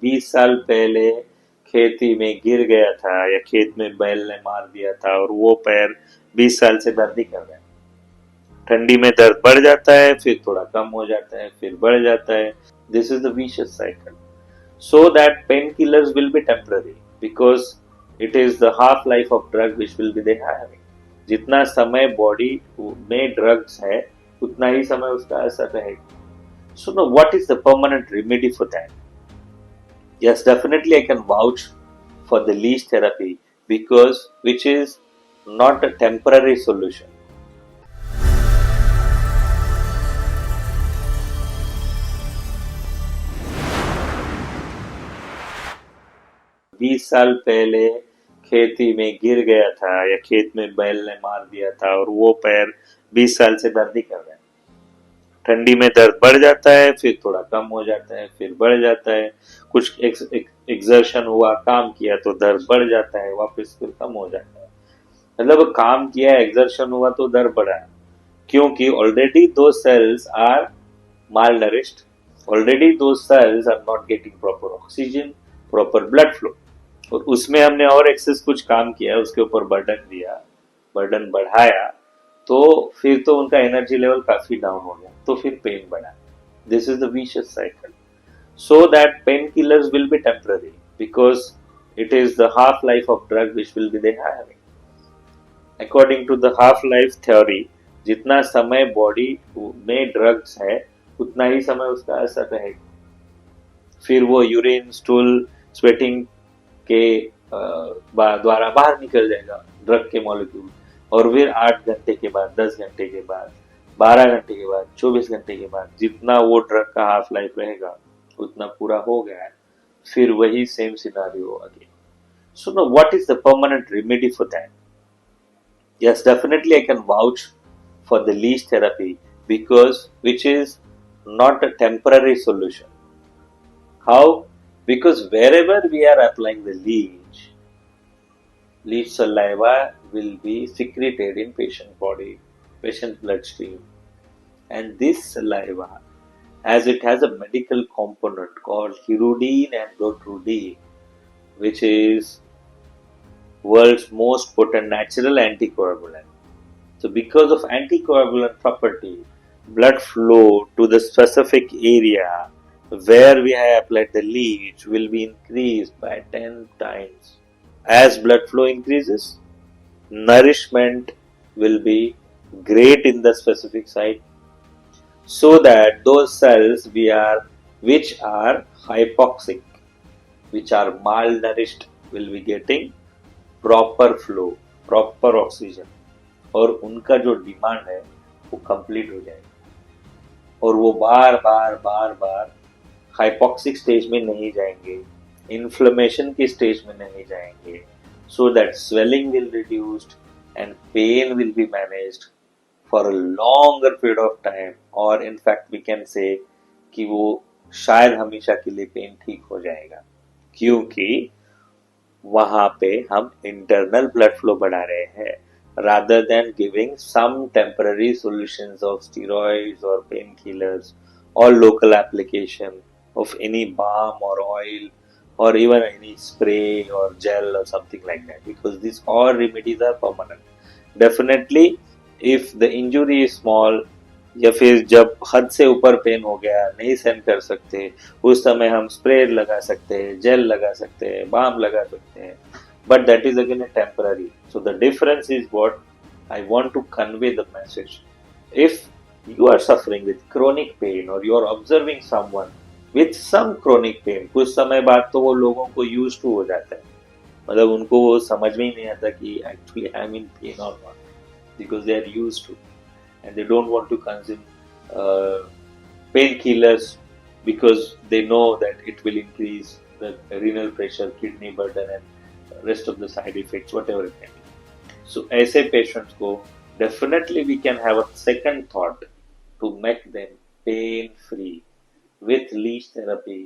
20 साल पहले खेती में गिर गया था या खेत में बैल ने मार दिया था और वो पैर 20 साल से दर्द ही कर रहा है। ठंडी में दर्द बढ़ जाता है, फिर थोड़ा कम हो जाता है, फिर बढ़ जाता है। This is the vicious cycle. So that painkillers will be temporary because it is the half life of drug which will be they having. जितना समय बॉडी में ड्रग्स है उतना ही समय उसका असर रहेगा. So now what is the permanent remedy for that? Yes, definitely I can vouch for the leash therapy because which is not a temporary solution. बीस साल पहले खेती में गिर गया था या खेत में बैल ने मार दिया था और वो पैर 20 साल से दर्द ही कर रहा है. ठंडी में दर्द बढ़ जाता है, फिर थोड़ा कम हो जाता है, फिर बढ़ जाता है. कुछ एक्सर्शन हुआ, काम किया तो दर्द बढ़ जाता है, वापस फिर कम हो जाता है. मतलब काम किया, एक्सर्शन हुआ तो दर्द बढ़ा, क्योंकि already two cells are malnourished. Already those cells are not getting proper oxygen, proper blood flow. और उसमें हमने और एक्सेस कुछ काम किया, उसके ऊपर बर्डन दिया, बर्डन बढ़ाया, तो फिर तो उनका एनर्जी लेवल काफी डाउन हो गया, तो फिर पेन बढ़ा. This is the vicious cycle. So that pain killers will be temporary because it is the half life of drug which will be they having. According to the half life theory, जितना समय body में drugs है उतना ही समय उसका असर रहेगा. फिर वो यूरिन, स्टूल, स्वेटिंग के द्वारा बाहर निकल जाएगा ड्रग के मॉलिक्यूल, और फिर 8 घंटे के बाद, 10 घंटे के बाद, 12 घंटे के बाद, 24 घंटे के बाद जितना वो ड्रग का हाफ लाइफ रहेगा उतना पूरा हो गया है. फिर वही same scenario again. So know what is the permanent remedy for that? Yes, definitely I can vouch for the leash therapy because which is not a temporary solution. How? Because wherever we are applying the leech saliva will be secreted in patient body, patient bloodstream. And this saliva, as it has a medical component called hirudine and dotrudine, which is world's most potent natural anticoagulant. So because of anticoagulant property, blood flow to the specific area where we have applied the leech will be increased by 10 times. As blood flow increases, nourishment will be great in the specific site, so that those cells which are hypoxic, which are malnourished, will be getting proper flow, proper oxygen, और उनका जो demand है वो complete हो जाएगा. और वो बार बार hypoxic stage में नहीं जाएंगे, इन्फ्लेमेशन की स्टेज में नहीं जाएंगे, so that swelling will reduced and pain will be managed for a longer period of time. और इनफैक्ट वी कैन से कि वो शायद हमेशा के लिए पेन ठीक हो जाएगा, क्योंकि वहां पे हम इंटरनल ब्लड फ्लो बढ़ा रहे हैं rather than giving some temporary solutions of steroids or painkillers or local application of any balm or oil or even any spray or gel or something like that, because these all remedies are permanent. Definitely if the injury is small या फिर जब हद से ऊपर pen हो गया, नहीं सहन कर सकते, उस समय हम स्प्रे लगा सकते हैं, जेल लगा सकते हैं, बाम लगा सकते हैं, but that is again a temporary. So the difference is what I want to convey the message. If you are suffering with chronic pain or you are observing someone with some chronic pain, कुछ समय बाद तो वो लोगों को used to हो जाता है, मतलब उनको वो समझ में ही नहीं आता कि actually I am in pain or not, because they are used to and they don't want to consume painkillers because they know that it will increase the renal pressure, kidney burden and rest of the side effects, whatever it may be. So ऐसे patients को definitely we can have a second thought to make them pain free with leech therapy.